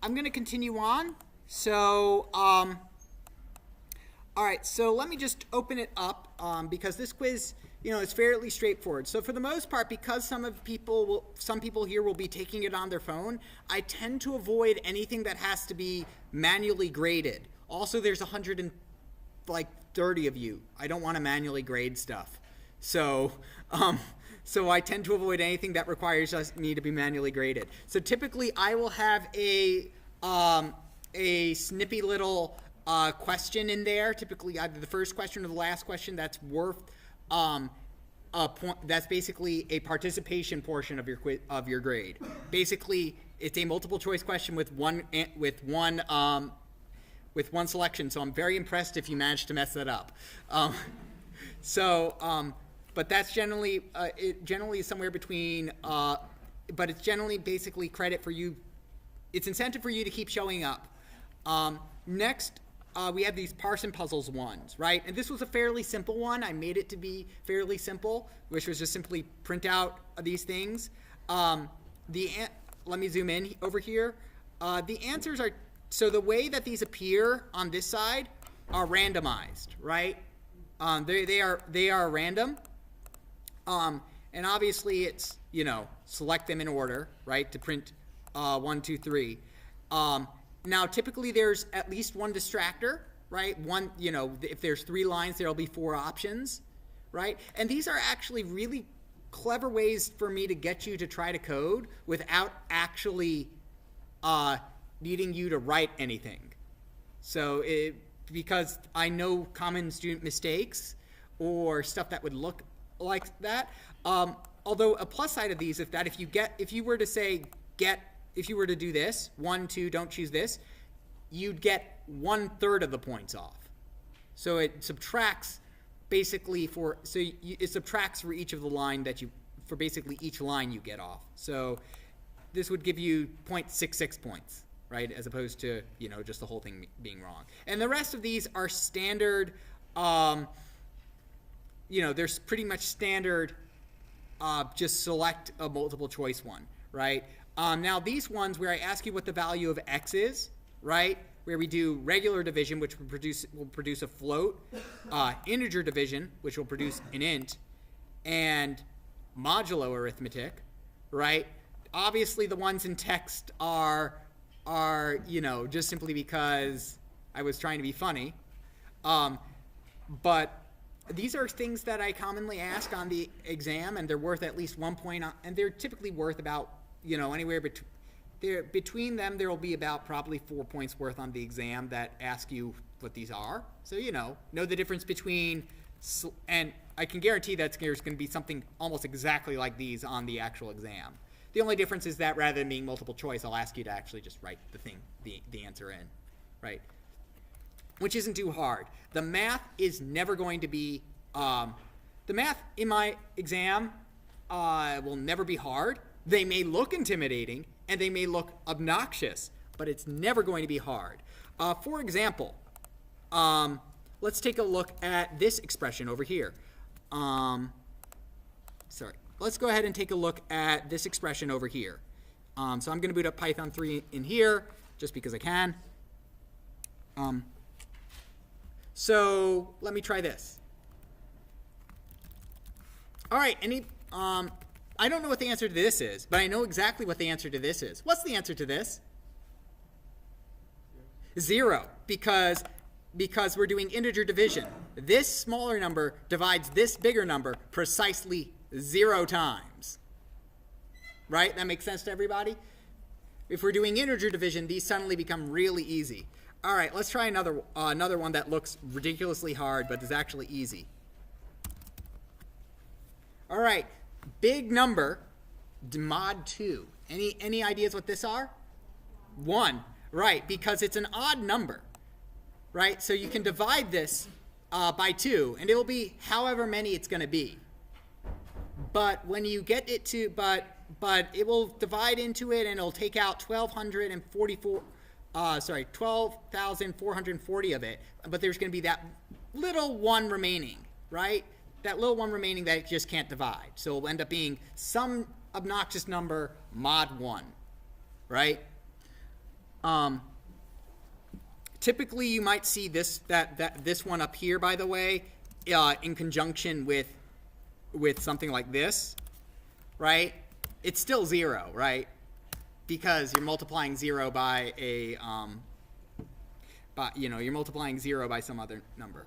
I'm going to continue on. So, all right, so let me just open it up because this quiz, is fairly straightforward. So for the most part, because some people here will be taking it on their phone, I tend to avoid anything that has to be manually graded. Also, there's 130 of you. I don't want to manually grade stuff. So I tend to avoid anything that requires me to be manually graded. So typically, I will have a snippy little question in there. Typically, either the first question or the last question that's worth a point. That's basically a participation portion of your grade. Basically, it's a multiple choice question with one selection. So I'm very impressed if you managed to mess that up. But that's generally is somewhere between. But it's generally basically credit for you. It's incentive for you to keep showing up. Next, we have these Parse and Puzzles ones, right? And this was a fairly simple one. I made it to be fairly simple, which was just simply print out these things. Let me zoom in over here. The answers are, so the way that these appear on this side are randomized, right? They are random. And obviously it's, select them in order, right, to print 1, 2, 3. Now, typically there's at least one distractor, right? One, if there's 3 lines, there'll be 4 options, right? And these are actually really clever ways for me to get you to try to code without actually needing you to write anything. So because I know common student mistakes or stuff that would look like that. Although a plus side of these is that if you were to do this, 1, 2, don't choose this, you'd get 1/3 of the points off. So it subtracts basically it subtracts for each of the line for basically each line you get off. So this would give you 0.66 points, right? As opposed to, just the whole thing being wrong. And the rest of these are standard, there's pretty much standard, just select a multiple choice one, right? Now these ones where I ask you what the value of x is, right? Where we do regular division, which will produce a float, integer division, which will produce an int, and modulo arithmetic, right? Obviously the ones in text are just simply because I was trying to be funny. But these are things that I commonly ask on the exam, and they're worth at least 1 point, and they're typically worth about, anywhere between them, there will be about probably 4 points worth on the exam that ask you what these are. So, know the difference between, and I can guarantee that there's going to be something almost exactly like these on the actual exam. The only difference is that rather than being multiple choice, I'll ask you to actually just write the answer in, right? Which isn't too hard. The math is never going to be, the math in my exam will never be hard. They may look intimidating and they may look obnoxious, but it's never going to be hard. For example, let's take a look at this expression over here. Let's go ahead and take a look at this expression over here. So I'm going to boot up Python 3 in here just because I can. So let me try this. All right, I don't know what the answer to this is, but I know exactly what the answer to this is. What's the answer to this? 0, because we're doing integer division. This smaller number divides this bigger number precisely 0 times. Right? That makes sense to everybody? If we're doing integer division, these suddenly become really easy. All right, let's try another one that looks ridiculously hard, but is actually easy. All right, big number, mod 2. Any ideas what this are? 1, right, because it's an odd number, right? So you can divide this by 2, and it will be however many it's going to be. But when you get it to, but it will divide into it, and it'll take out 12,440 of it, but there's going to be that little one remaining, right? That little one remaining that it just can't divide. So it'll end up being some obnoxious number mod 1, right? Typically, you might see this one up here, by the way, in conjunction with something like this, right? It's still 0, right? Because you're multiplying 0 by a you're multiplying 0 by some other number.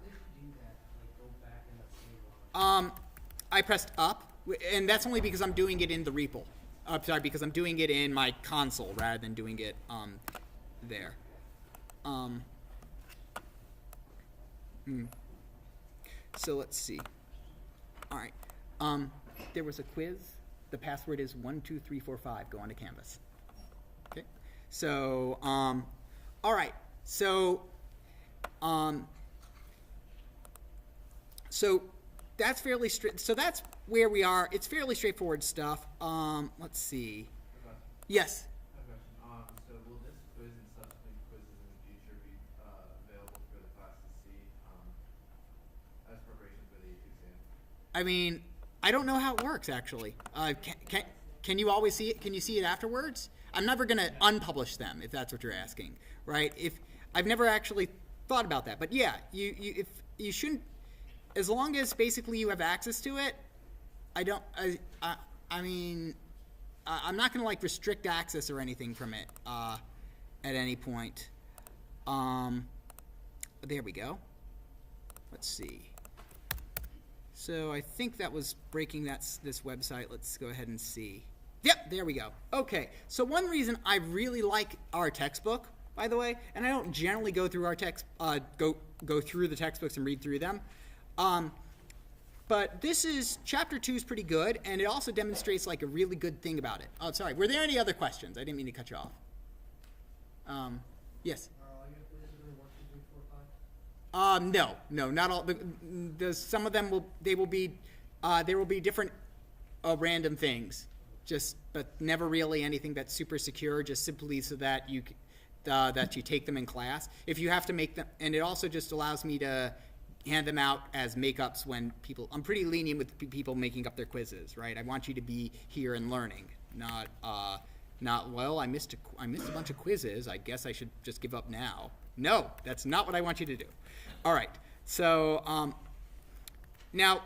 I pressed up, and that's only because I'm doing it in the REPL. Because I'm doing it in my console rather than doing it there. So let's see. All right. There was a quiz. The password is 12345. Go on to Canvas. Okay. So, all right. So, so that's fairly straight. So that's where we are. It's fairly straightforward stuff. Let's see. Yes. So will this quiz and subsequent quizzes in the future be available for the class to see as preparation for the exam? I mean, I don't know how it works actually. Can you always see it? Can you see it afterwards? I'm never going to unpublish them if that's what you're asking, right? If I've never actually thought about that, but yeah, if you shouldn't, as long as basically you have access to it. I mean, I'm not going to like restrict access or anything from it at any point. There we go. Let's see. So I think that was breaking this website. Let's go ahead and see. Yep, there we go. Okay, so one reason I really like our textbook, by the way, and I don't generally go through our go through the textbooks and read through them, but chapter 2 is pretty good, and it also demonstrates like a really good thing about it. Oh, sorry. Were there any other questions? I didn't mean to cut you off. Yes. No, not all. Some of them there will be different random things, but never really anything that's super secure. Just simply so that you take them in class. If you have to make them, and it also just allows me to hand them out as makeups when I'm pretty lenient with people making up their quizzes, right? I want you to be here and learning, not well, I missed a bunch of quizzes. I guess I should just give up now. No, that's not what I want you to do. All right. So now,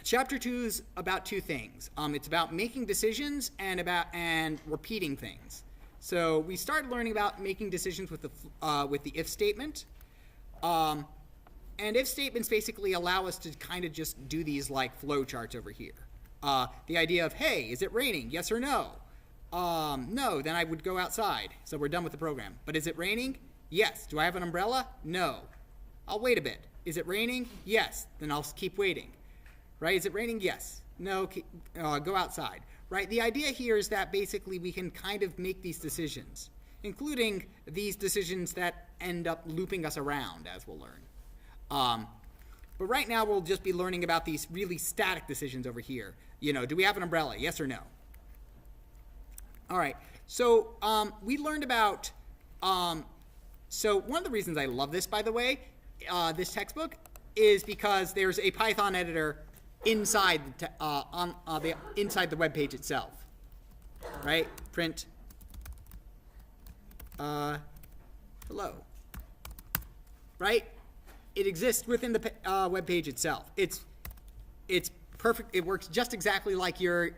chapter 2 is about two things. It's about making decisions and repeating things. So we started learning about making decisions with the if statement. And if statements basically allow us to kind of just do these like flow charts over here. The idea of, hey, is it raining? Yes or no? No, then I would go outside. So we're done with the program. But is it raining? Yes. Do I have an umbrella? No. I'll wait a bit. Is it raining? Yes. Then I'll keep waiting. Right? Is it raining? Yes. No. Go outside. Right? The idea here is that basically we can kind of make these decisions, including these decisions that end up looping us around, as we'll learn. But right now we'll just be learning about these really static decisions over here. Do we have an umbrella? Yes or no? All right. So we learned about. So one of the reasons I love this, by the way, this textbook, is because there's a Python editor inside inside the web page itself. Right? Print. Hello. Right? It exists within the web page itself. It's perfect. It works just exactly like your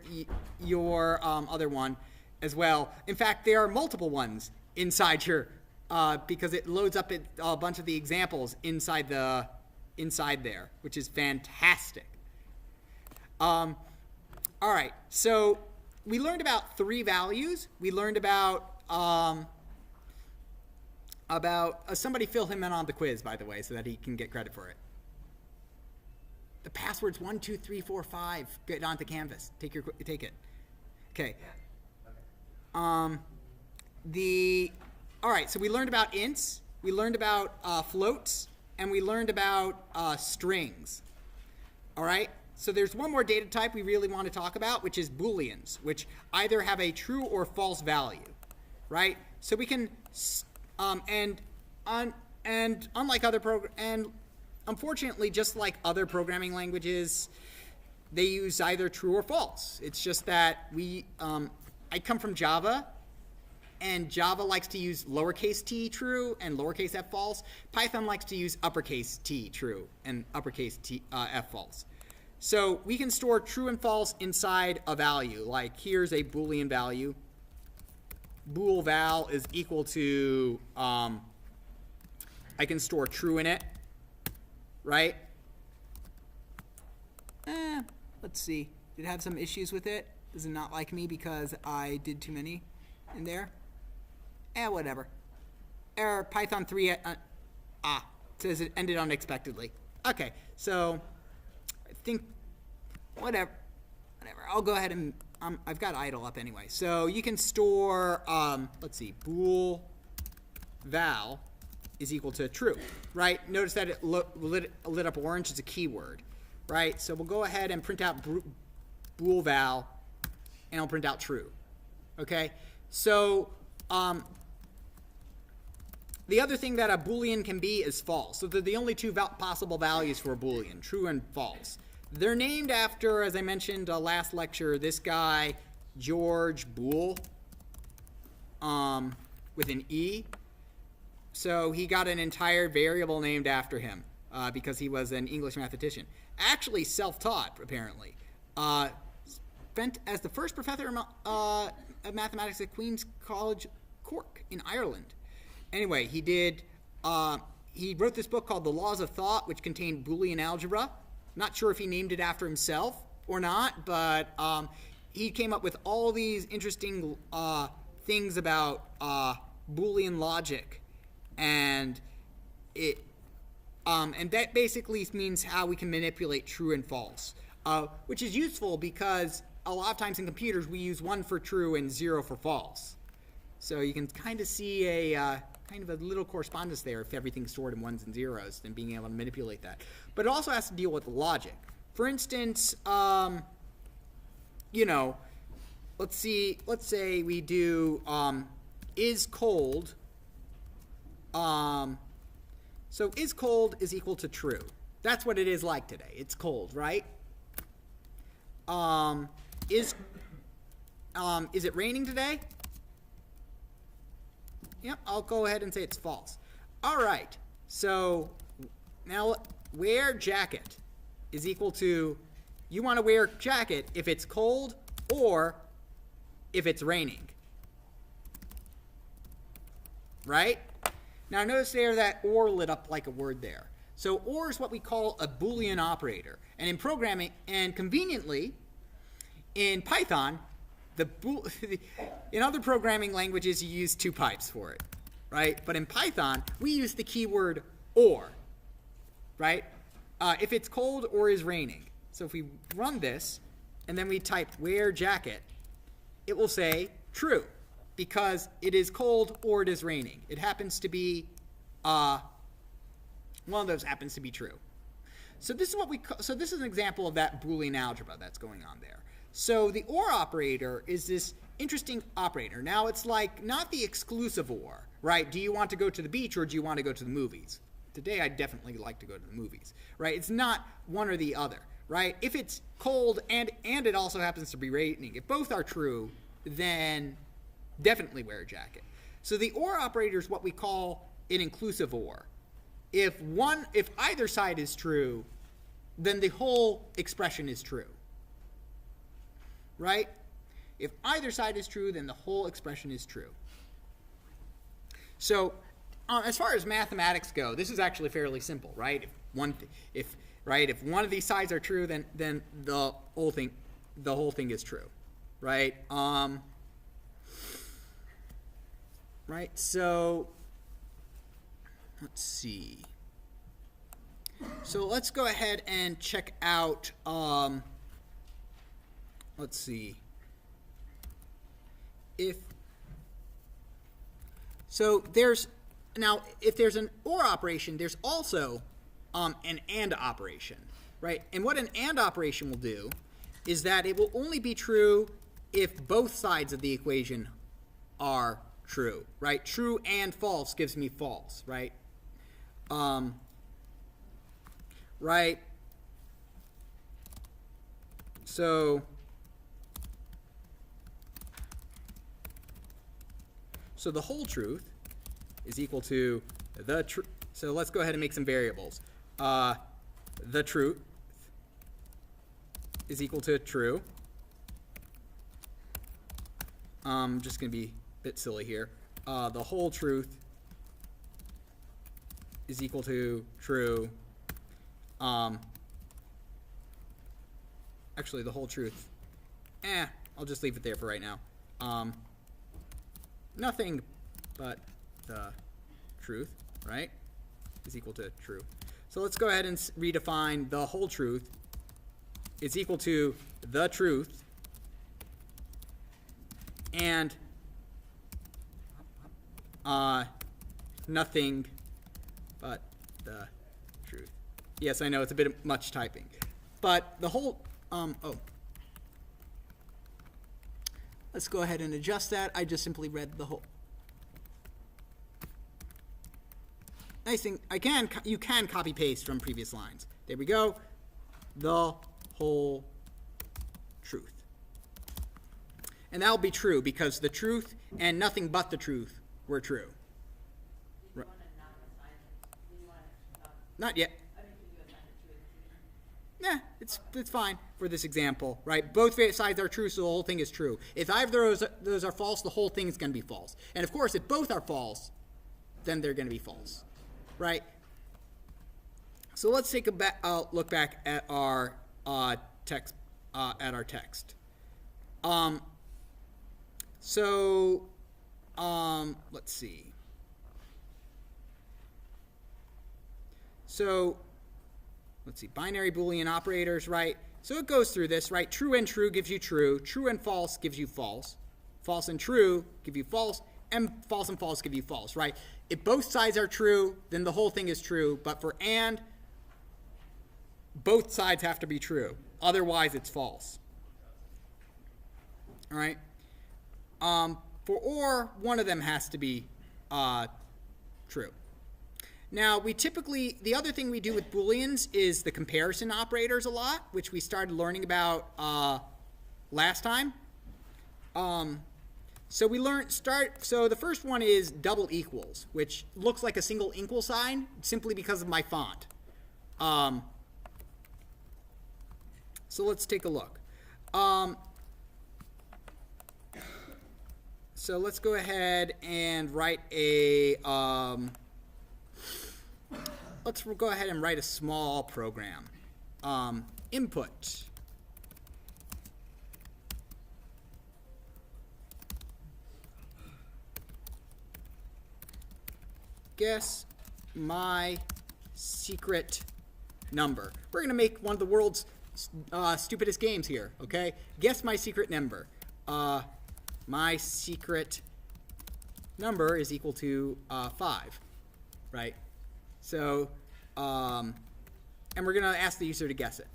other one as well. In fact, there are multiple ones inside your because it loads up a bunch of the examples inside there, which is fantastic. All right. So we learned about 3 values. We learned about somebody fill him in on the quiz, by the way, so that he can get credit for it. The password's 12345. Get onto Canvas. Take it. Okay. All right. So we learned about ints. We learned about floats, and we learned about strings. All right. So there's one more data type we really want to talk about, which is Booleans, which either have a true or false value, right? So we can. And unlike and unfortunately, just like other programming languages, they use either true or false. It's just that I come from Java, and Java likes to use lowercase t true and lowercase f false. Python likes to use uppercase t true and uppercase t f false. So we can store true and false inside a value. Like here's a Boolean value. Bool val is equal to, I can store true in it, right? Let's see. Did it have some issues with it? Does it not like me because I did too many in there? Whatever. Error Python 3, says it ended unexpectedly. Okay, so I think, whatever. I'll go ahead and, I've got idle up anyway. So you can store, let's see, bool val is equal to true, right? Notice that it lit up orange as a keyword, right? So we'll go ahead and print out bool val, and I'll print out true, okay? So the other thing that a Boolean can be is false. So they're the only two possible values for a Boolean, true and false. They're named after, as I mentioned last lecture, this guy, George Boole, with an E. So he got an entire variable named after him because he was an English mathematician. Actually self-taught, apparently. Spent as the first professor of mathematics at Queen's College, Cork, in Ireland. Anyway, he wrote this book called The Laws of Thought, which contained Boolean algebra. Not sure if he named it after himself or not, but he came up with all these interesting things about Boolean logic, and that basically means how we can manipulate true and false, which is useful because a lot of times in computers we use 1 for true and 0 for false. So you can kind of see a kind of a little correspondence there if everything's stored in 1s and 0s, and being able to manipulate that. But it also has to deal with logic. For instance, you know, let's say we do is cold. So is cold is equal to true. That's what it is like today. It's cold, right? Is it raining today? Yep, I'll go ahead and say it's false. All right, so now wear jacket is equal to, you want to wear jacket if it's cold or if it's raining, right? Now notice there that or lit up like a word there. So or is what we call a Boolean operator. And in programming, and conveniently, in Python, in other programming languages, you use 2 pipes for it, right? But in Python, we use the keyword or, right? If it's cold or is raining. So if we run this, and then we type wear jacket, it will say true, because it is cold or it is raining. It happens to be, one of those happens to be true. So this is what so this is an example of that Boolean algebra that's going on there. So the OR operator is this interesting operator. Now it's like not the exclusive OR, right? Do you want to go to the beach or do you want to go to the movies? Today I'd definitely like to go to the movies, right? It's not one or the other, right? If it's cold and it also happens to be raining, if both are true, then definitely wear a jacket. So the OR operator is what we call an inclusive OR. If either side is true, then the whole expression is true. Right? If either side is true, then the whole expression is true. So, as far as mathematics go, this is actually fairly simple, right? If one of these sides are true, then the whole thing is true, right? Right. So, let's see. So let's go ahead and check out. Let's see. If there's an OR operation, there's also an AND operation, right? And what an AND operation will do is that it will only be true if both sides of the equation are true, right? True and false gives me false, right? Right. So So the whole truth is equal to the truth. So let's go ahead and make some variables. The truth is equal to true. I'm just going to be a bit silly here. The whole truth is equal to true. Actually, the whole truth, I'll just leave it there for right now. Nothing but the truth, right, is equal to true. So let's go ahead and redefine the whole truth is equal to the truth and nothing but the truth. Yes, I know it's a bit much typing, but the whole, let's go ahead and adjust that. I just simply read the whole. Nice thing, you can copy paste from previous lines. There we go. The whole truth. And that'll be true because the truth and nothing but the truth were true. Right. Not yet. Nah, it's fine for this example, right? Both sides are true, so the whole thing is true. If either of those are false, the whole thing is going to be false. And of course, if both are false, then they're going to be false, right? So let's take a look back at our text. Let's see. So let's see, binary Boolean operators, right? So it goes through this, right? True and true gives you true. True and false gives you false. False and true give you false. And false give you false, right? If both sides are true, then the whole thing is true. But for and, both sides have to be true. Otherwise, it's false. All right? For or, one of them has to be true. Now, the other thing we do with Booleans is the comparison operators a lot, which we started learning about last time. So the first one is double equals, which looks like a single equal sign simply because of my font. So let's take a look. So let's go ahead and write a let's go ahead and write a small program. Input. Guess my secret number. We're going to make one of the world's stupidest games here, okay? Guess my secret number. My secret number is equal to 5, right? So, and we're going to ask the user to guess it.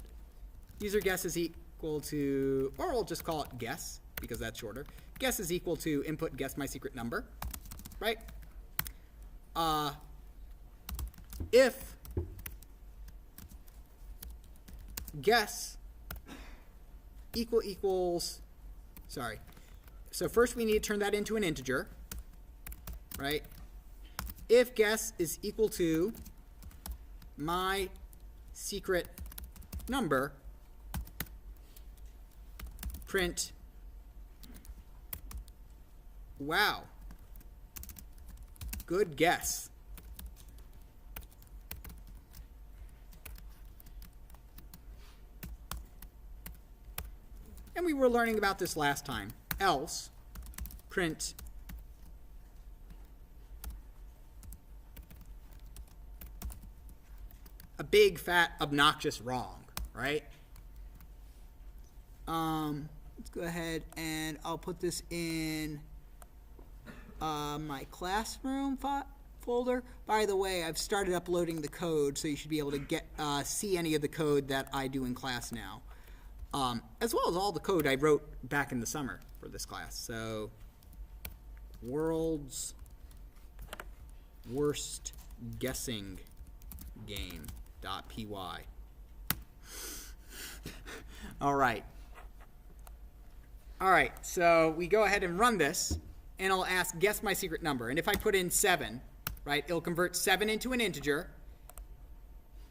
User guess is equal to, or we'll just call it guess, because that's shorter. Guess is equal to input guess my secret number, right? If guess equals, sorry. So first we need to turn that into an integer, right? If guess is equal to my secret number, print, wow, good guess. And we were learning about this last time. Else, print a big, fat, obnoxious wrong, right? Let's go ahead and I'll put this in my classroom folder. By the way, I've started uploading the code, so you should be able to see any of the code that I do in class now, as well as all the code I wrote back in the summer for this class. So, world's worst guessing game.py. All right. So we go ahead and run this, and it'll ask, guess my secret number. And if I put in 7, right, it'll convert 7 into an integer,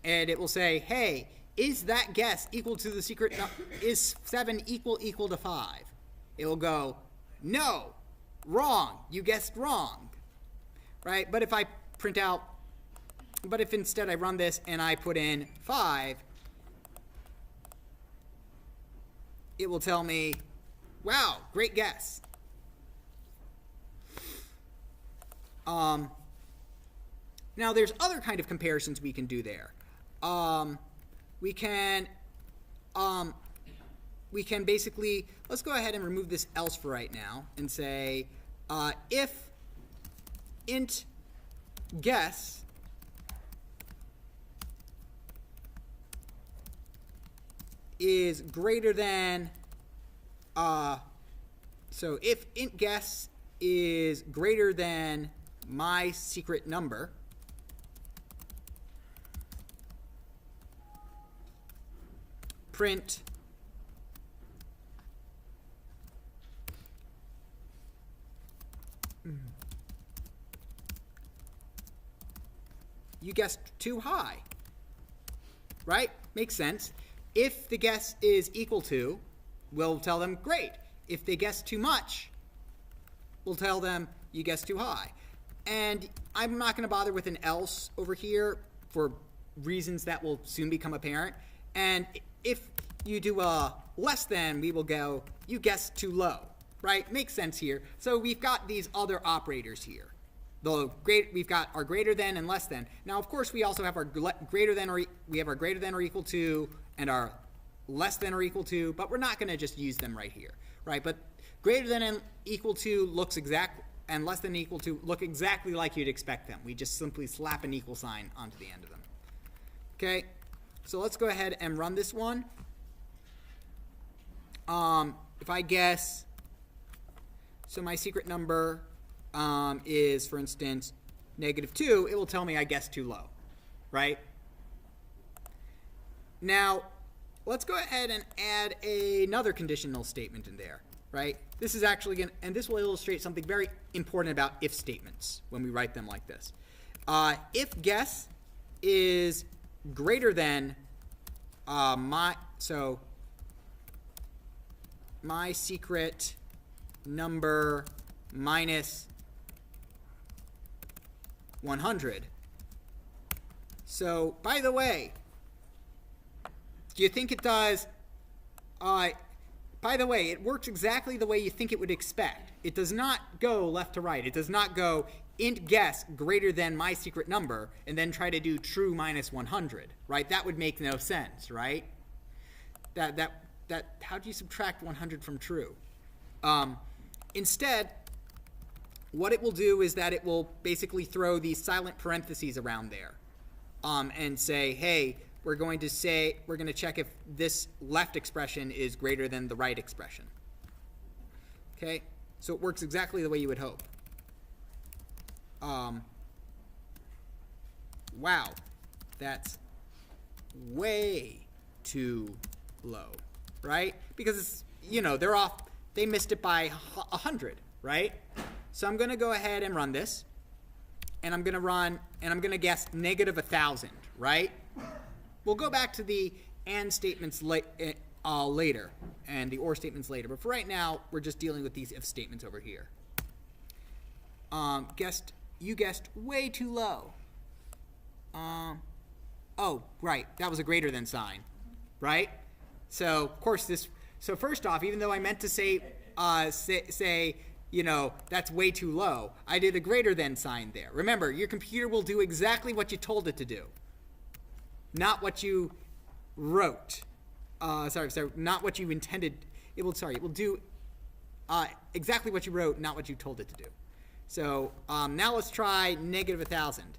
and it will say, hey, is that guess equal to the secret number? Is 7 equal to 5? It will go, no, wrong, you guessed wrong, right? But if I print out, but if instead I run this and I put in 5, it will tell me, wow, great guess. Now there's other kind of comparisons we can do there. We can basically, let's go ahead and remove this else for right now and say, if int guess is greater than, so if int guess is greater than my secret number, print you guessed too high, right? Makes sense. If the guess is equal to, we'll tell them great. If they guess too much, we'll tell them you guessed too high. And I'm not going to bother with an else over here for reasons that will soon become apparent. And if you do a less than, we will go, you guessed too low, right? Makes sense here. So we've got these other operators here. We've got our greater than and less than. Now, of course, we also have our greater than or equal to and our less than or equal to, but we're not going to just use them right here, right? But greater than and equal to looks exact, and less than equal to look exactly like you'd expect them. We just simply slap an equal sign onto the end of them. Okay, so let's go ahead and run this one. If I guess, so my secret number is, for instance, -2, it will tell me I guessed too low, right? Now, let's go ahead and add another conditional statement in there, right? This is actually going to, and this will illustrate something very important about if statements when we write them like this. If guess is greater than my secret number minus 100. So, by the way, do you think it does? By the way, it works exactly the way you think it would expect. It does not go left to right. It does not go int guess greater than my secret number and then try to do true minus 100, right? That would make no sense, right? How do you subtract 100 from true? Instead, what it will do is that it will basically throw these silent parentheses around there, and say, hey, we're going to check if this left expression is greater than the right expression. Okay, so it works exactly the way you would hope. Wow, that's way too low, right? Because it's, they're off. They missed it by 100, right? So I'm going to go ahead and run this, and I'm going to guess -1,000, right? We'll go back to the and statements later, and the or statements later. But for right now, we're just dealing with these if statements over here. You guessed way too low. Oh, right, that was a greater than sign, right? So of course so first off, even though I meant to say that's way too low, I did a greater than sign there. Remember, your computer will do exactly what you told it to do, not what you wrote. Not what you intended. It will do exactly what you wrote, not what you told it to do. So now let's try -1,000,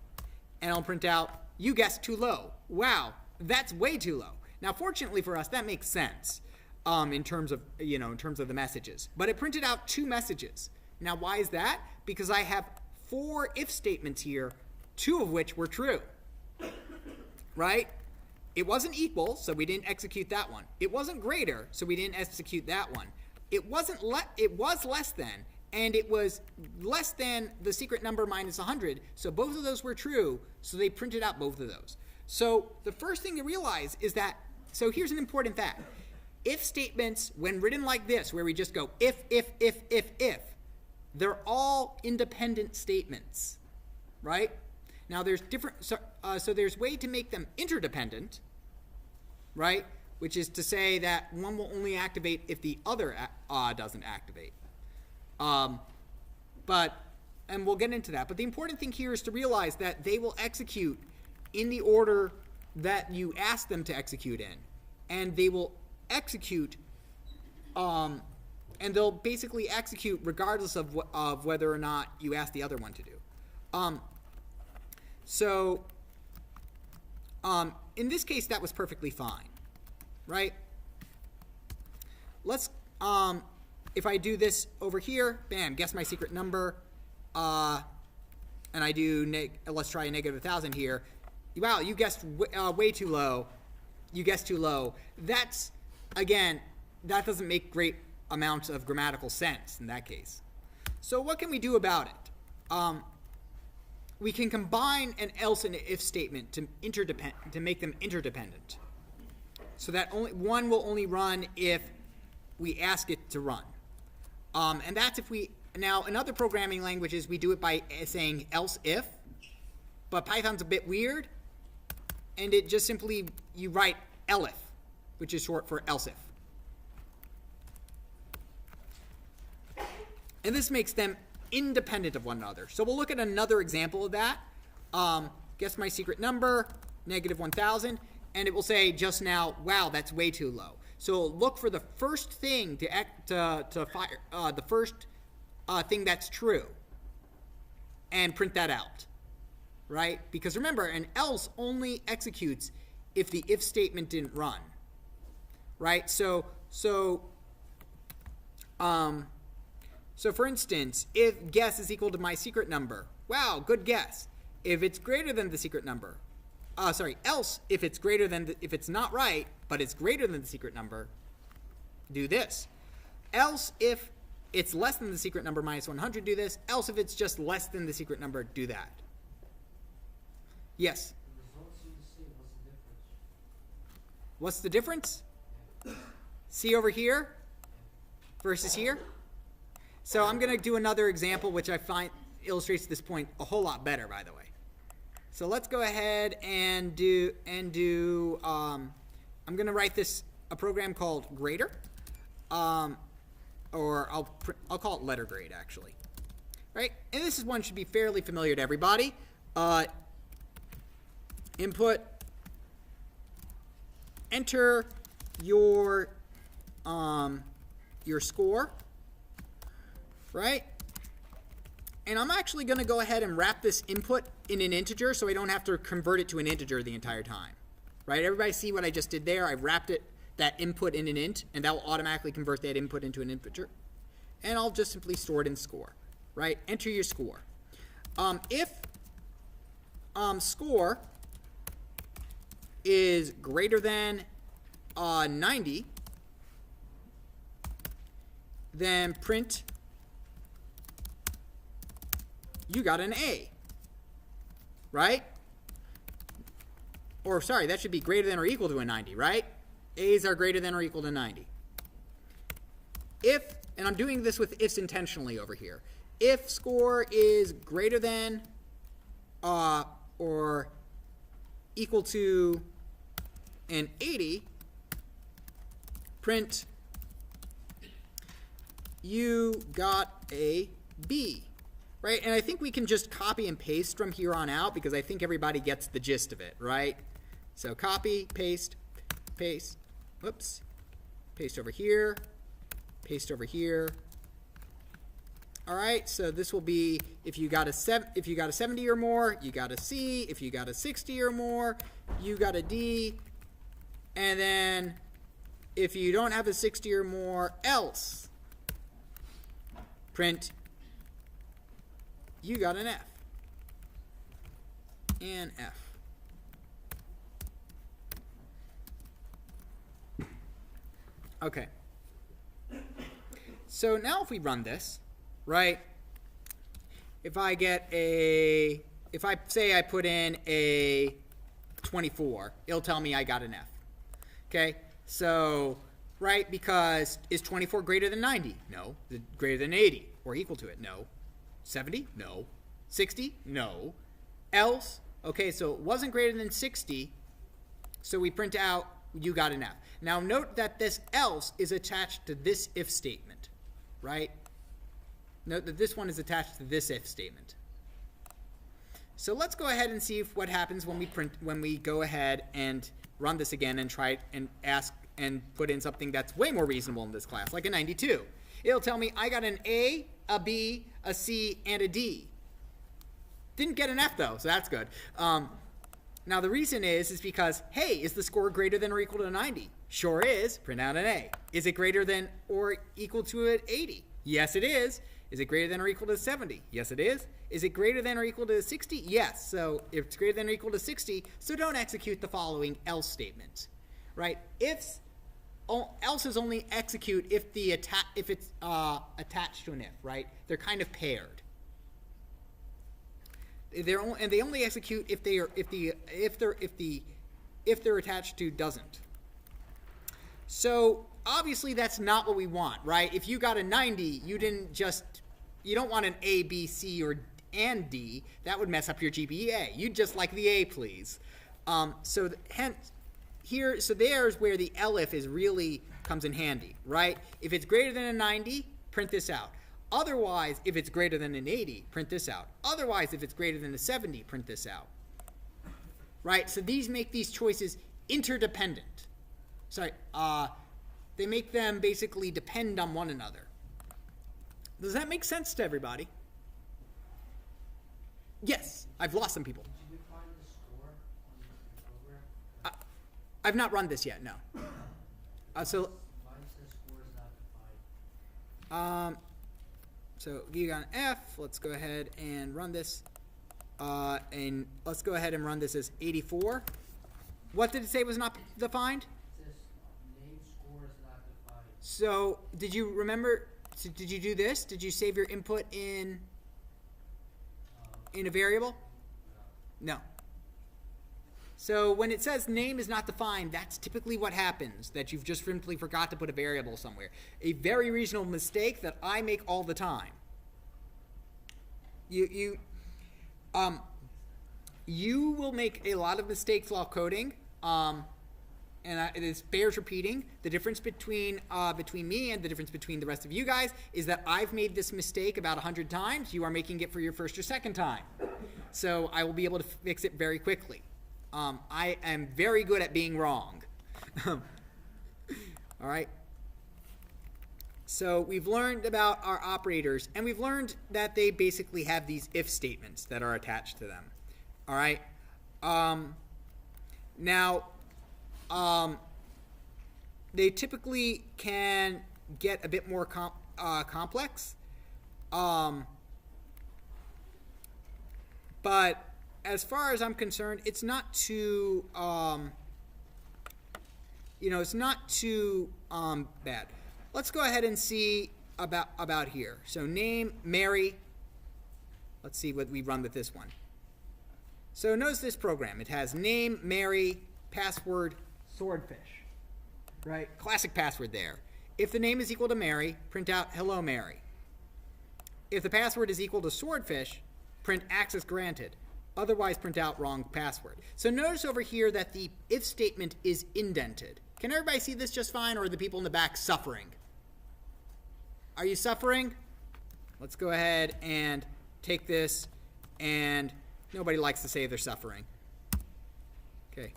and I'll print out, you guessed too low. Wow, that's way too low. Now, fortunately for us, that makes sense in terms of the messages. But it printed out 2 messages. Now, why is that? Because I have 4 if statements here, 2 of which were true. Right? It wasn't equal, so we didn't execute that one. It wasn't greater, so we didn't execute that one. It was less than, and it was less than the secret number minus 100, so both of those were true, so they printed out both of those. So the first thing to realize is that, so here's an important fact. If statements, when written like this, where we just go if, they're all independent statements, right? Now there's different, so there's way to make them interdependent, right? Which is to say that one will only activate if the other doesn't activate. And we'll get into that. But the important thing here is to realize that they will execute in the order that you ask them to execute in. And they will execute, and they'll basically execute regardless of whether or not you ask the other one to do. In this case, that was perfectly fine, right? Let's, if I do this over here, bam, guess my secret number, and I do, let's try a negative 1,000 here. Wow, you guessed way too low. You guessed too low. That's, again, that doesn't make great amounts of grammatical sense in that case. So what can we do about it? We can combine an else and if statement to make them interdependent, so that one will only run if we ask it to run. And that's if we, now in other programming languages we do it by saying else if, but Python's a bit weird, and it just simply, you write elif, which is short for else if. And this makes them independent of one another. So we'll look at another example of that. Guess my secret number, negative 1,000, and it will say just now, wow, that's way too low. So look for the first thing to fire, the first thing that's true, and print that out, right? Because remember, an else only executes if the if statement didn't run, right? So for instance, if guess is equal to my secret number, wow, good guess. If it's greater than the secret number, else if it's greater than, if it's not right, but it's greater than the secret number, do this. Else if it's less than the secret number minus 100, do this. Else if it's just less than the secret number, do that. Yes? The results seem the same. What's the difference? What's the difference? See over here versus here? So I'm going to do another example which I find illustrates this point a whole lot better, by the way. So let's go ahead and do I'm going to write a program called grader, or I'll call it letter grade actually, right? And this is one should be fairly familiar to everybody. Input, enter your score, right? And I'm actually going to go ahead and wrap this input in an integer so I don't have to convert it to an integer the entire time, right? Everybody see what I just did there? I wrapped that input in an int, and that will automatically convert that input into an integer. And I'll just simply store it in score, right? Enter your score. If score is greater than 90, then print you got an A, right? Or sorry, that should be greater than or equal to a 90, right? A's are greater than or equal to 90. If, and I'm doing this with ifs intentionally over here, if score is greater than or equal to an 80, print you got a B. Right? And I think we can just copy and paste from here on out because I think everybody gets the gist of it, right? So copy, paste, paste, whoops, paste over here, paste over here. All right, so this will be if you got a 70 or more, you got a C. If you got a 60 or more, you got a D. And then if you don't have a 60 or more, else print you got an F. And F. Okay. So now if we run this, right? If I say I put in a 24, it'll tell me I got an F. Okay, so, right, because is 24 greater than 90? No. Is it greater than 80 or equal to it? No. 70? No. 60? No. Else? Okay, so it wasn't greater than 60, so we print out you got an F. Now note that this else is attached to this if statement, right? Note that this one is attached to this if statement. So let's go ahead and see what happens when we go ahead and run this again and try and ask and put in something that's way more reasonable in this class, like a 92. It'll tell me I got an A, a B, a C, and a D. Didn't get an F though, so that's good. Now the reason is because, hey, is the score greater than or equal to 90? Sure is. Print out an A. Is it greater than or equal to an 80? Yes, it is. Is it greater than or equal to 70? Yes, it is. Is it greater than or equal to 60? Yes. So if it's greater than or equal to 60, so don't execute the following else statements, right? Else's only execute if it's attached to an if, right? They're kind of paired. They only execute if they're attached to doesn't. So obviously that's not what we want, right? If you got a 90, you don't want an A, B, C, and D. That would mess up your GPA. You'd just like the A, please. So there's where the elif really comes in handy, right? If it's greater than a 90, print this out. Otherwise, if it's greater than an 80, print this out. Otherwise, if it's greater than a 70, print this out. Right? So these make these choices interdependent. They make them basically depend on one another. Does that make sense to everybody? Yes. I've lost some people. Did you define the score on the program? I've not run this yet, no. Mine says score is not defined. So you got an F. Let's go ahead and run this. And let's go ahead and run this as 84. What did it say was not defined? It says name score is not defined. So did you remember? So did you do this? Did you save your input in a variable? No. So when it says name is not defined, that's typically what happens, that you've just simply forgot to put a variable somewhere. A very reasonable mistake that I make all the time. You will make a lot of mistakes while coding, and it bears repeating. The difference between me and the difference between the rest of you guys is that I've made this mistake about 100 times. You are making it for your first or second time. So I will be able to fix it very quickly. I am very good at being wrong. All right. So we've learned about our operators, and we've learned that they basically have these if statements that are attached to them. All right. Now, they typically can get a bit more complex. But as far as I'm concerned, it's not too, it's not too bad. Let's go ahead and see about here. So name, Mary. Let's see what we run with this one. So notice this program. It has name, Mary, password, swordfish. Right? Classic password there. If the name is equal to Mary, print out hello, Mary. If the password is equal to swordfish, print access granted. Otherwise, print out wrong password. So notice over here that the if statement is indented. Can everybody see this just fine, or are the people in the back suffering? Are you suffering? Let's go ahead and take this, and nobody likes to say they're suffering. Okay.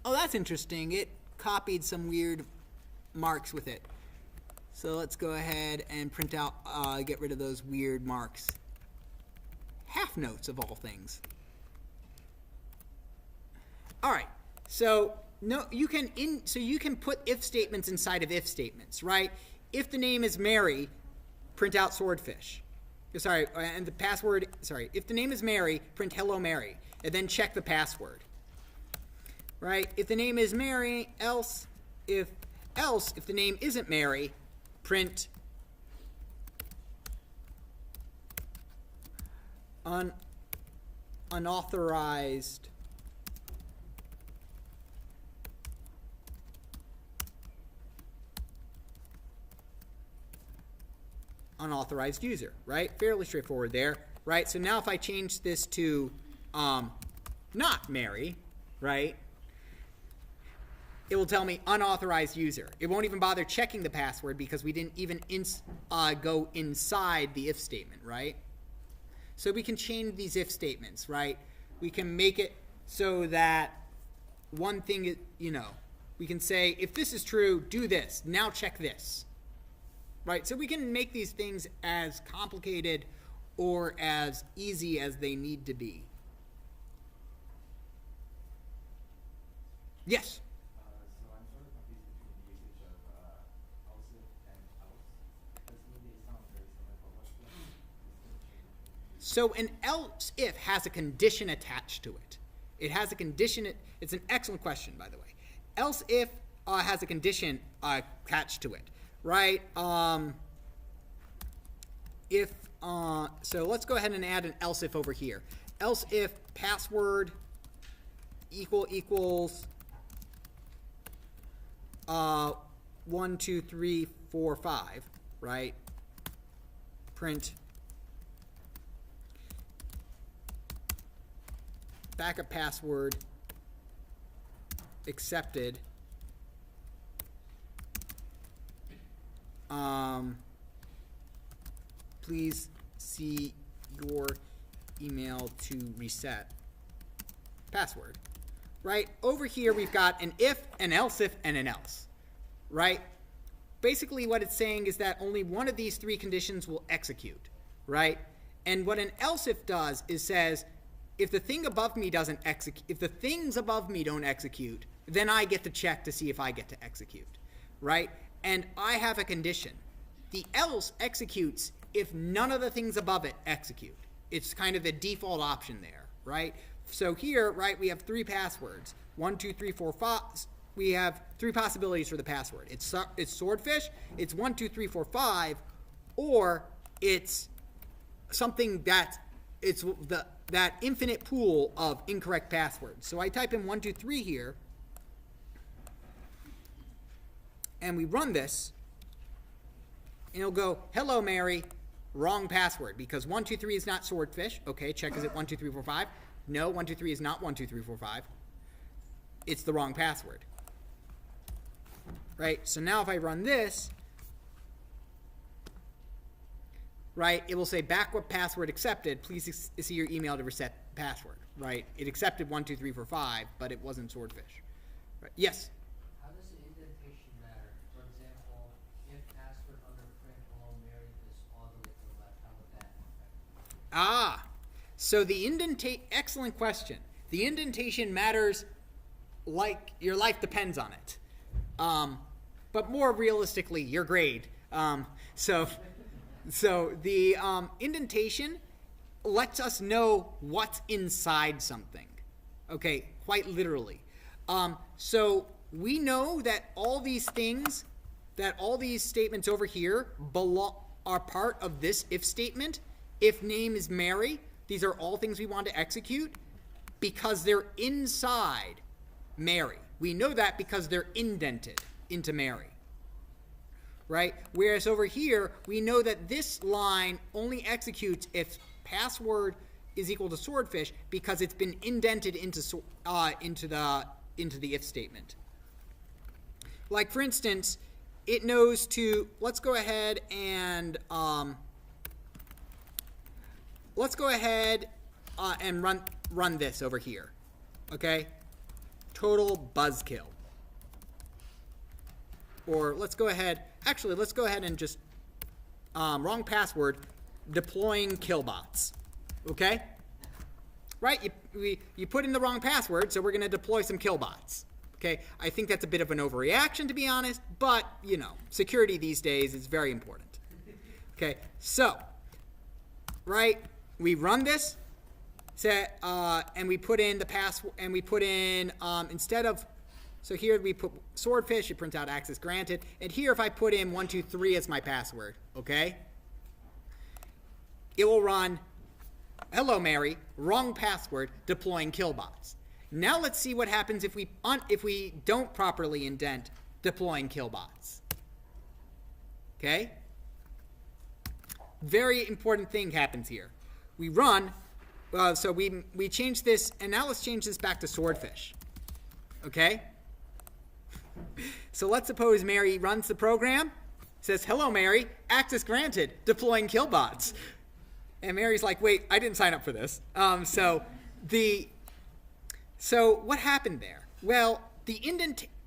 Oh, that's interesting. It copied some weird marks with it. So let's go ahead and print out, get rid of those weird marks. Half notes of all things. All right. So you can put if statements inside of if statements, right? If the name is Mary, print out swordfish. Sorry, and the password. Sorry, if the name is Mary, print hello Mary, and then check the password. Right? If the name is Mary, else if else, if the name isn't Mary, print unauthorized user, right? Fairly straightforward there, right? So now if I change this to not Mary, right, it will tell me unauthorized user. It won't even bother checking the password because we didn't even go inside the if statement, right? So we can change these if statements, right? We can make it so that one thing is, we can say, if this is true, do this. Now check this, right? So we can make these things as complicated or as easy as they need to be. Yes? So I'm sort of confused between the usage of else if and else. Because maybe it sounds very similar, but what's the change? So an else if has a condition attached to it. It has a condition. It's an excellent question, by the way. Else if has a condition attached to it, right? So let's go ahead and add an else if over here. Else if password equals 1, 2, 3, 4, 5, right? Print backup password accepted. Please see your email to reset password. Right? Over here we've got an if, an else if, and an else. Right? Basically what it's saying is that only one of these three conditions will execute. Right? And what an else if does is says, if the thing above me doesn't execute, if the things above me don't execute, then I get to check to see if I get to execute. Right? And I have a condition. The else executes if none of the things above it execute. It's kind of the default option there, right? So here, right, we have three passwords. 1, 2, 3, 4, 5. We have three possibilities for the password. It's swordfish, it's 1, 2, 3, 4, 5, or it's something that it's that infinite pool of incorrect passwords. So I type in 1, 2, 3 here, and we run this, and it'll go, hello, Mary, wrong password, because 1, 2, 3 is not swordfish. Okay, check, is it 1, 2, 3, 4, 5? No, 1, 2, 3 is not 1, 2, 3, 4, 5. It's the wrong password. Right, so now if I run this, right, it will say backup password accepted. Please see your email to reset password. Right, it accepted 1, 2, 3, 4, 5, but it wasn't swordfish. Right. Yes? How does the indentation matter? For example, if password under print hello Mary is all the way to the left, how would that affect? So the indentation, excellent question. The indentation matters like your life depends on it. But more realistically, your grade. So the indentation lets us know what's inside something. Okay, quite literally. So we know that all these things, that all these statements over here are part of this if statement. If name is Mary, these are all things we want to execute because they're inside Mary. We know that because they're indented into Mary. Right? Whereas over here, we know that this line only executes if password is equal to swordfish because it's been indented into the if statement. Like for instance, it knows to, let's go ahead and run this over here. Okay? Total buzzkill. Or let's go ahead and just wrong password, deploying killbots. Okay? Right? You put in the wrong password, so we're going to deploy some killbots. Okay? I think that's a bit of an overreaction, to be honest, but, security these days is very important. Okay? So, right? We run this, and we put in the password, and we put in, instead of So here we put swordfish, it prints out access granted. And here if I put in 123 as my password, okay? It will run, hello Mary, wrong password, deploying killbots. Now let's see what happens if we don't properly indent deploying killbots. Okay? Very important thing happens here. We run, so we change this, and now let's change this back to swordfish. Okay? So let's suppose Mary runs the program, says, hello Mary, access granted, deploying killbots. And Mary's like, wait, I didn't sign up for this. So what happened there? Well,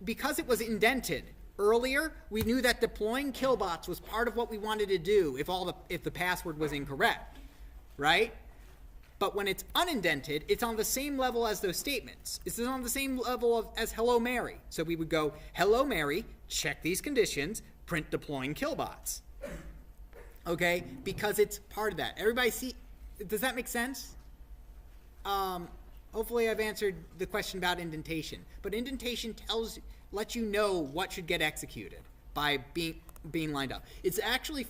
because it was indented earlier, we knew that deploying killbots was part of what we wanted to do if the password was incorrect, right? But when it's unindented, it's on the same level as those statements. It's on the same level as hello Mary. So we would go, hello Mary, check these conditions, print deploying killbots. Okay, because it's part of that. Everybody see, does that make sense? Hopefully I've answered the question about indentation. But indentation lets you know what should get executed by being lined up. It's actually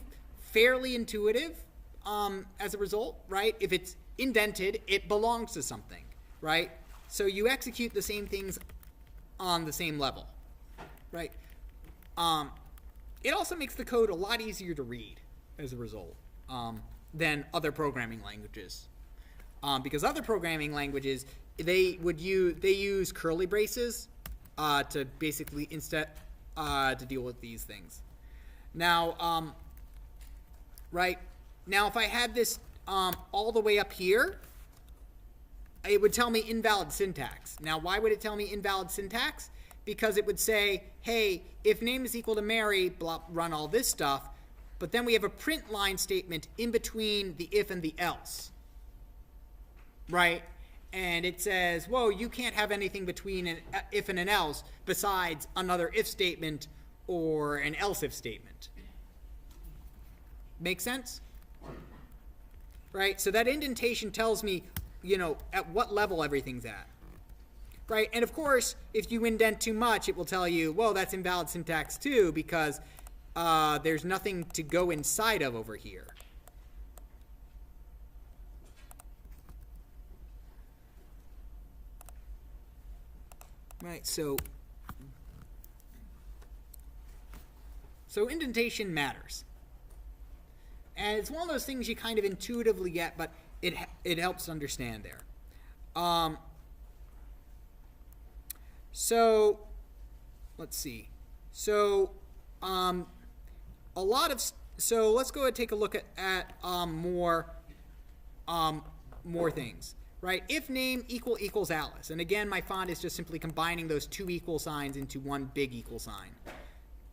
fairly intuitive as a result, right? If it's indented, it belongs to something, right? So you execute the same things on the same level, right? It also makes the code a lot easier to read as a result than other programming languages. Because other programming languages, they use curly braces to basically to deal with these things. Now, right now, if I had this all the way up here, it would tell me invalid syntax. Now, why would it tell me invalid syntax? Because it would say, hey, if name is equal to Mary, blah, run all this stuff. But then we have a print line statement in between the if and the else, right? And it says, whoa, you can't have anything between an if and an else besides another if statement or an else if statement. Make sense? Right? So that indentation tells me, at what level everything's at. Right? And of course, if you indent too much, it will tell you, whoa, that's invalid syntax too, because there's nothing to go inside of over here. Right, so indentation matters. And it's one of those things you kind of intuitively get, but it helps to understand there. So let's see. So let's go ahead and take a look at more things. Right? If name equals Alice. And again, my font is just simply combining those two equal signs into one big equal sign.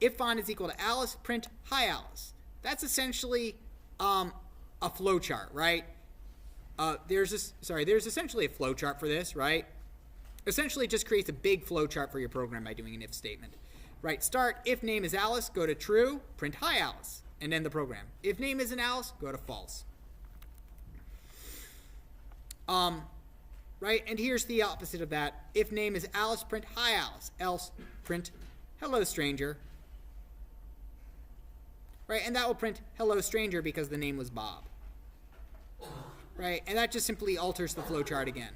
If font is equal to Alice, print hi Alice. That's essentially a flowchart, right? There's essentially a flowchart for this, right? Essentially, it just creates a big flowchart for your program by doing an if statement. Right? Start, if name is Alice, go to true, print hi Alice, and end the program. If name isn't Alice, go to false. Right? And here's the opposite of that. If name is Alice, print hi Alice. Else, print hello stranger. Right? And that will print hello stranger because the name was Bob. Right? And that just simply alters the flowchart again.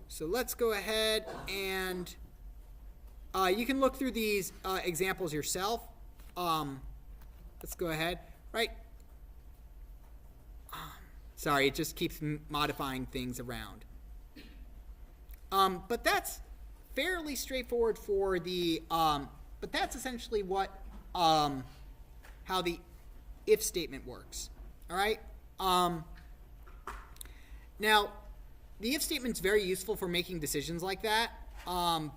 So let's go ahead and you can look through these examples yourself. Let's go ahead. Right? Sorry, it just keeps modifying things around. But that's fairly straightforward for the, but that's essentially what, how the if statement works. All right? Now, the if statement's very useful for making decisions like that, and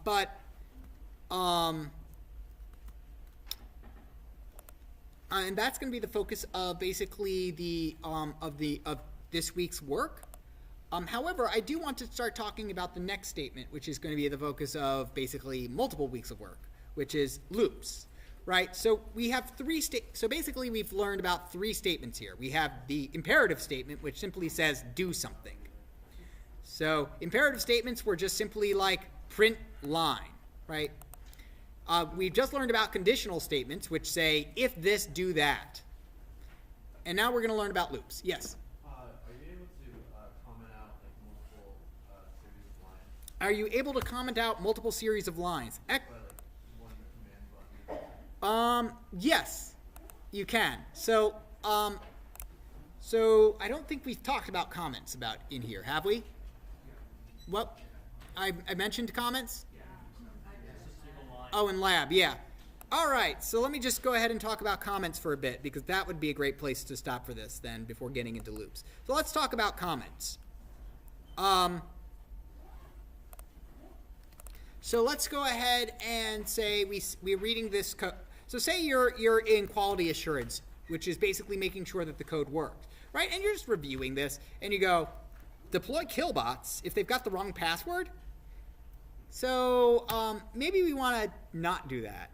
that's going to be the focus of basically of this week's work. However, I do want to start talking about the next statement, which is going to be the focus of basically multiple weeks of work, which is loops, right? So we have so basically we've learned about three statements here. We have the imperative statement, which simply says do something, So imperative statements were just simply like print line, right? We've just learned about conditional statements, which say, if this, do that. And now we're going to learn about loops. Yes? Are you able to comment out like multiple series of lines? Are you able to comment out multiple series of lines? By like one command button? Yes, you can. So I don't think we've talked about comments about in here, have we? Well, I mentioned comments? Oh, in lab, yeah. All right, so let me just go ahead and talk about comments for a bit, because that would be a great place to stop for this then before getting into loops. So let's talk about comments. So let's go ahead and say we're reading this code. So say you're in quality assurance, which is basically making sure that the code works, right? And you're just reviewing this, and you go, deploy killbots if they've got the wrong password. So maybe we want to not do that.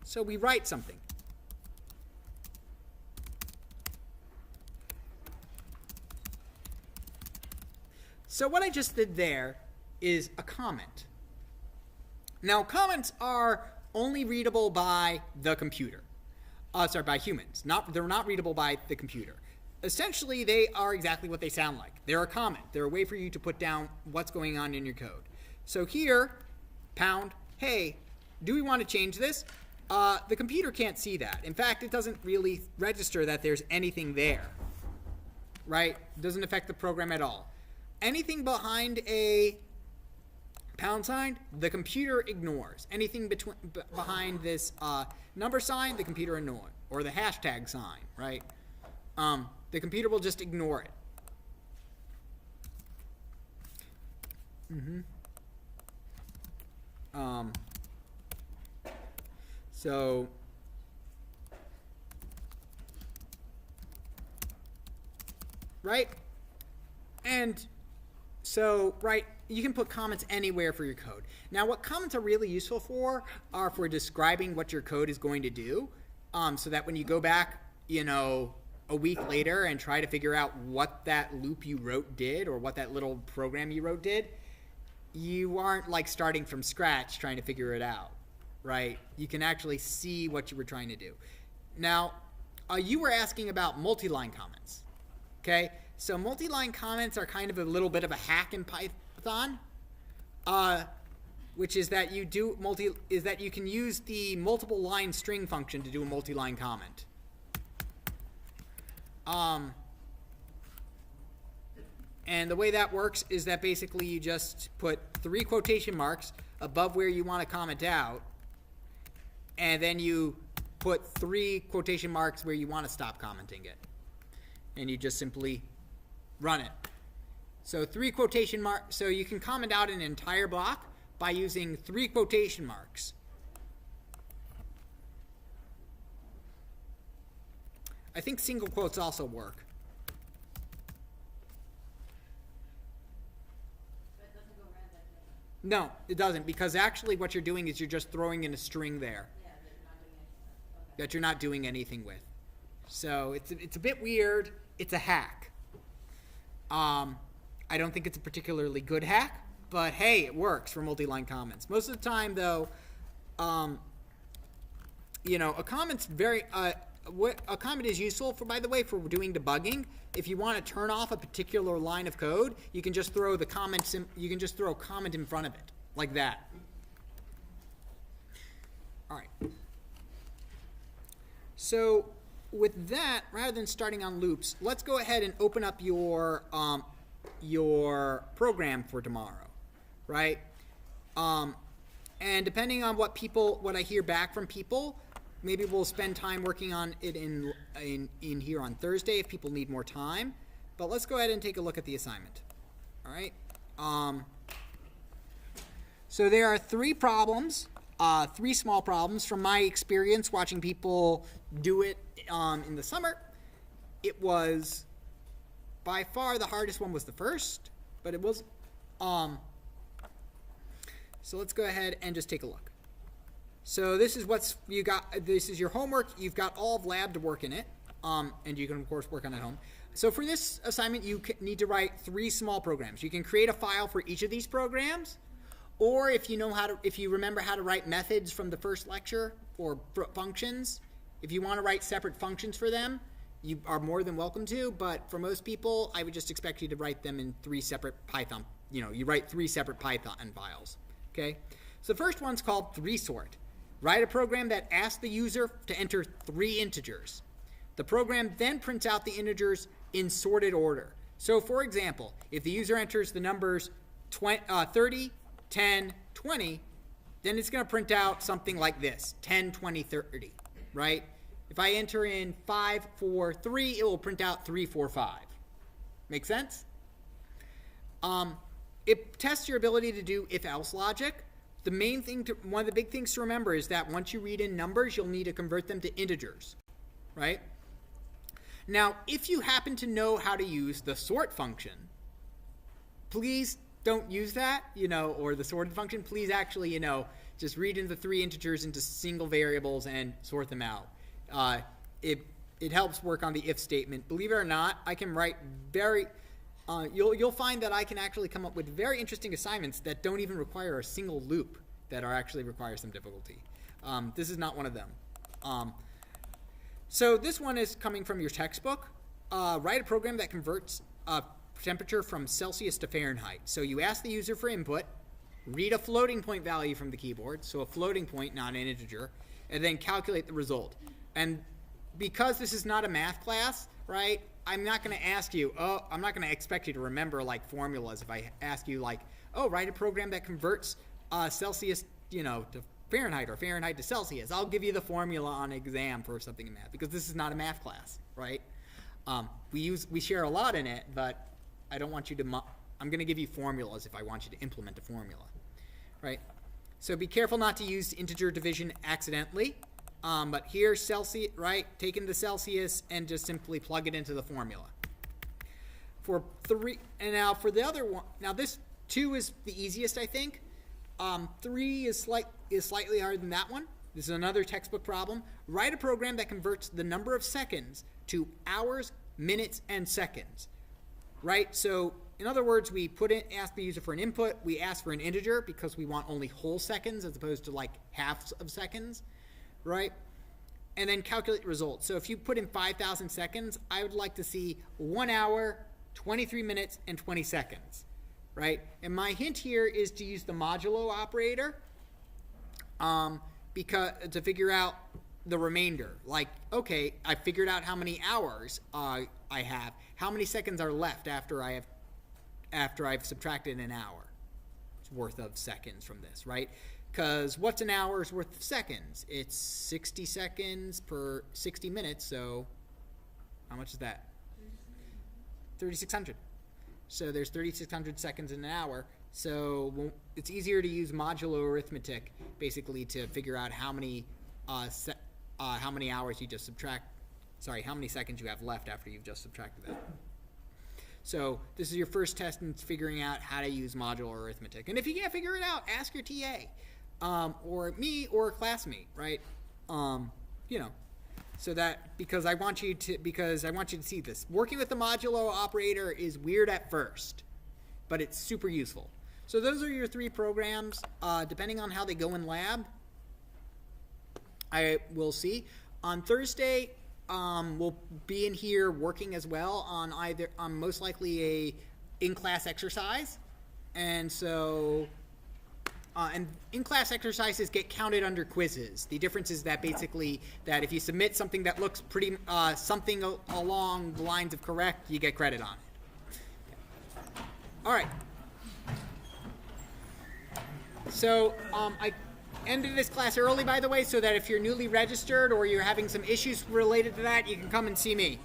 So we write something. So what I just did there is a comment. Now, comments are only readable by the computer. By humans. They're not readable by the computer. Essentially, they are exactly what they sound like. They're a comment. They're a way for you to put down what's going on in your code. So here, pound, hey, do we want to change this? The computer can't see that. In fact, it doesn't really register that there's anything there, right? It doesn't affect the program at all. Anything behind a pound sign, the computer ignores. Anything behind this number sign, the computer ignores. Or the hashtag sign, right? The computer will just ignore it. So right? And so, right, you can put comments anywhere for your code. Now, what comments are really useful for are for describing what your code is going to do, so that when you go back, you know, a week later and try to figure out what that loop you wrote did or what that little program you wrote did, you aren't like starting from scratch trying to figure it out, right? You can actually see what you were trying to do. Now, you were asking about multi-line comments, okay? So multi-line comments are kind of a little bit of a hack in Python, which is that you can use the multiple line string function to do a multi-line comment. And the way that works is that basically you just put 3 quotation marks above where you want to comment out, and then you put 3 quotation marks where you want to stop commenting it. And you just simply run it. So 3 quotation marks, so you can comment out an entire block by using 3 quotation marks. I think single quotes also work. But it doesn't go around that thing. No, it doesn't, because actually what you're doing is you're just throwing in a string there Yeah, that you're not doing anything. Okay. that you're not doing anything with. So it's a bit weird. It's a hack. I don't think it's a particularly good hack, but hey, it works for multi-line comments. Most of the time, though, you know, a comment's very what a comment is useful for, by the way, for doing debugging. If you want to turn off a particular line of code, you can just throw the comments. You can just throw a comment in front of it, like that. All right. So with that, rather than starting on loops, let's go ahead and open up your program for tomorrow, right? And depending on what I hear back from people, maybe we'll spend time working on it in here on Thursday if people need more time. But let's go ahead and take a look at the assignment. All right. So there are 3 problems, 3 small problems from my experience watching people do it in the summer. It was by far the hardest one was the first, but it was. So let's go ahead and just take a look. So this is what's you got. This is your homework. You've got all of lab to work in it, and you can of course work on it at home. So for this assignment, you need to write 3 small programs. You can create a file for each of these programs, or if you remember how to write methods from the first lecture or functions, if you want to write separate functions for them, you are more than welcome to. But for most people, I would just expect you to write them in 3 separate Python. You write 3 separate Python files. Okay. So the first one's called 3sort. Write a program that asks the user to enter 3 integers. The program then prints out the integers in sorted order. So for example, if the user enters the numbers 30, 10, 20, then it's going to print out something like this, 10, 20, 30, right? If I enter in 5, 4, 3, it will print out 3, 4, 5. Make sense? It tests your ability to do if-else logic. One of the big things to remember is that once you read in numbers, you'll need to convert them to integers, right? Now, if you happen to know how to use the sort function, please don't use that, or the sorted function. Please actually, just read in the 3 integers into single variables and sort them out. It helps work on the if statement. Believe it or not, I can write you'll find that I can actually come up with very interesting assignments that don't even require a single loop that actually require some difficulty. This is not one of them. So this one is coming from your textbook. Write a program that converts temperature from Celsius to Fahrenheit. So you ask the user for input, read a floating point value from the keyboard, so a floating point, not an integer, and then calculate the result. And because this is not a math class, right, I'm not going to ask you, I'm not going to expect you to remember like formulas if I ask you like, write a program that converts Celsius, to Fahrenheit or Fahrenheit to Celsius. I'll give you the formula on exam for something in math because this is not a math class, right? We share a lot in it, but I don't want you to, I'm going to give you formulas if I want you to implement a formula, right? So be careful not to use integer division accidentally. But here, Celsius, right, take in the Celsius and just simply plug it into the formula. For 3, and now for the other one, now this 2 is the easiest, I think. 3 is slightly harder than that one. This is another textbook problem. Write a program that converts the number of seconds to hours, minutes, and seconds. Right? So, in other words, we ask the user for an input. We ask for an integer because we want only whole seconds as opposed to like halves of seconds. Right? And then calculate the results. So if you put in 5,000 seconds, I would like to see 1 hour, 23 minutes, and 20 seconds. Right? And my hint here is to use the modulo operator because to figure out the remainder. Like, okay, I figured out how many hours I have. How many seconds are left after I've subtracted an hour worth of seconds from this, right? Because what's an hour's worth of seconds? It's 60 seconds per 60 minutes, so how much is that? 3,600. So there's 3,600 seconds in an hour. So it's easier to use modulo arithmetic, basically, to figure out how many hours you just how many seconds you have left after you've just subtracted that. So this is your first test in figuring out how to use modular arithmetic. And if you can't figure it out, ask your TA, or me, or a classmate, right? So that because I want you to see this. Working with the modulo operator is weird at first, but it's super useful. So those are your 3 programs. Depending on how they go in lab, I will see. On Thursday, we'll be in here working as well on most likely a in-class exercise. And so, and in-class exercises get counted under quizzes. The difference is that basically that if you submit something that looks pretty, something along the lines of correct, you get credit on it. All right. So, I ended this class early, by the way, so that if you're newly registered or you're having some issues related to that, you can come and see me.